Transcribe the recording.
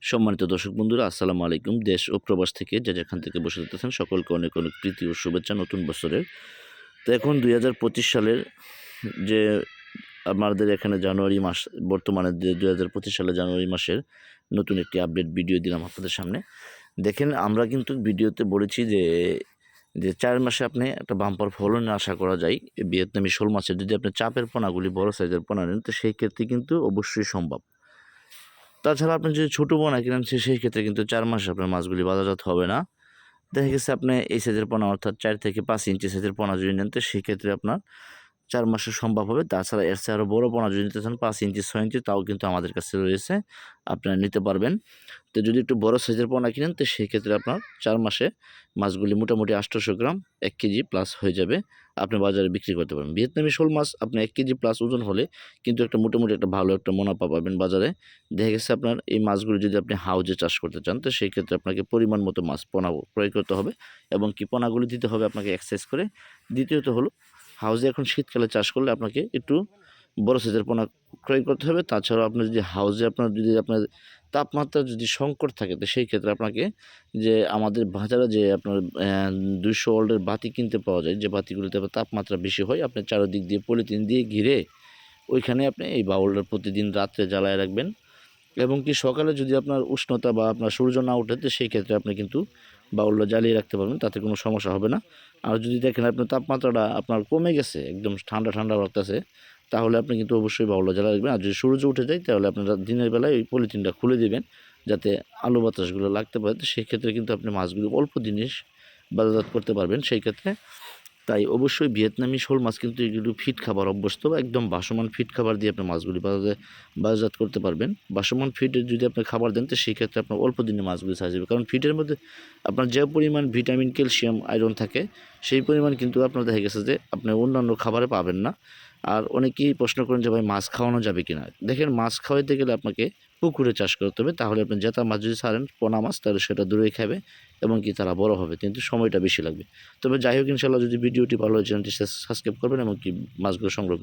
সম্মানিত দর্শক বন্ধুরা, আসসালামু আলাইকুম। দেশ ও প্রবাস থেকে যে যেখান থেকে বসে যেতেছেন সকলকে অনেক অনেক প্রীতি ও শুভেচ্ছা নতুন বছরের। তো এখন ২০২৫ সালের যে আমাদের এখানে জানুয়ারি মাস, বর্তমানে যে ২০২৫ সালের জানুয়ারি মাসের নতুন একটি আপডেট ভিডিও দিলাম আপনাদের সামনে। দেখেন, আমরা কিন্তু ভিডিওতে বলেছি যে ৪ মাসে আপনি একটা বাম্পার ফলন আশা করা যায়। এই ভিয়েতনামি শোল মাছের যদি আপনি চাপের পোনাগুলি বড় সাইজের পোনা নেন, তো সেই ক্ষেত্রে কিন্তু অবশ্যই সম্ভব। তাছাড়া আপনি যদি ছোটো পোনা কিনেন সেই ক্ষেত্রে কিন্তু ৪ মাসে আপনার মাছগুলি বাজারজাত হবে না। দেখা গেছে আপনি এই সাইজের পোনা অর্থাৎ ৪ থেকে ৫ ইঞ্চি সাইজের পোনা যদি নেন, তো সেক্ষেত্রে আপনার ৪ মাসে সম্ভব হবে। তাছাড়া এর চেয়ে আরও বড় পোনা যদি নিতে চান ৫ ইঞ্চি ৬ ইঞ্চি, তাও কিন্তু আমাদের কাছে রয়েছে, আপনারা নিতে পারবেন। তো যদি একটু বড় সাইজের পোনা কিনেন, তো সেই ক্ষেত্রে আপনার ৪ মাসে মাছগুলি মোটামুটি ৮০০ গ্রাম ১ কেজি প্লাস হয়ে যাবে, আপনি বাজারে বিক্রি করতে পারবেন। ভিয়েতনামি শোল মাছ আপনি ১ কেজি প্লাস ওজন হলে কিন্তু একটা মোটামুটি একটা ভালো একটা মুনাফা পাবেন বাজারে। দেখা গেছে আপনার এই মাছগুলো যদি আপনি হাউজে চাষ করতে চান, তো সেই ক্ষেত্রে আপনাকে পরিমাণ মতো মাছ পোনা ক্রয় করতে হবে এবং কি পোনাগুলি দিতে হবে আপনাকে এক্সারসাইজ করে। দ্বিতীয়ত হলো, হাউজে এখন শীতকালে চাষ করলে আপনাকে একটু বড় সাইজের পোনা ক্রয় করতে হবে। তাছাড়াও আপনার যদি হাউজে আপনার তাপমাত্রা যদি সংকট থাকে, তো সেই ক্ষেত্রে আপনাকে যে আমাদের বাজারে যে আপনার ২০০ ওয়াটের বাতি কিনতে পাওয়া যায়, যে বাতিগুলিতে তাপমাত্রা বেশি হয়, আপনি চারদিক দিয়ে পলিথিন দিয়ে ঘিরে ওইখানে আপনি এই বাউলটা প্রতিদিন রাত্রে জ্বালায় রাখবেন। এবং কি সকালে যদি আপনার উষ্ণতা বা আপনার সূর্য না ওঠে, তো সেই ক্ষেত্রে আপনি কিন্তু বাউলটা জ্বালিয়ে রাখতে পারবেন, তাতে কোনো সমস্যা হবে না। আর যদি দেখেন আপনার তাপমাত্রাটা আপনার কমে গেছে, একদম ঠান্ডা ঠান্ডা লাগতেছে, তাহলে আপনি কিন্তু অবশ্যই বাউলটা জ্বালিয়ে রাখবেন। আর যদি সূর্য উঠে যায়, তাহলে আপনারা দিনের বেলায় ওই পলিথিনটা খুলে দিবেন, যাতে আলো বাতাসগুলো লাগতে পারে। তো সেক্ষেত্রে কিন্তু আপনি মাছগুলো অল্প জিনিস বাজারজাত করতে পারবেন সেই ক্ষেত্রে। তাই অবশ্যই ভিয়েতনামি শোল মাছ কিন্তু এগুলো ফিড খাবার অভ্যস্ত, বা একদম বাসমান ফিড খাবার দিয়ে আপনি মাছগুলি বাজারজাত করতে পারবেন। বাসমান ফিডের যদি আপনি খাবার দেন, তো সেই ক্ষেত্রে আপনার অল্প দিনে মাছগুলি সাইজ হবে, কারণ ফিডের মধ্যে আপনার যে পরিমাণ ভিটামিন, ক্যালসিয়াম, আয়রন থাকে, সেই পরিমাণ কিন্তু আপনার দেখা গেছে যে আপনি অন্যান্য খাবারে পাবেন না। আর অনেকেই প্রশ্ন করেন যে ভাই, মাছ খাওয়ানো যাবে কিনা। দেখেন, মাছ খাওয়াইতে গেলে আপনাকে পুকুরে চাষ করতে হবে, তাহলে আপনি জেতা মাছ যদি ছাড়েন, পোনা মাছ, তাহলে সেটা দূরেই খাবে এবং কি তারা বড় হবে, কিন্তু সময়টা বেশি লাগবে। তবে যাই হোক, ইনশাআল্লাহ যদি ভিডিওটি ভালো হয়, চ্যানেলটি সাবস্ক্রাইব করবেন এবং কি মাছগুলো সংগ্রহ করবেন।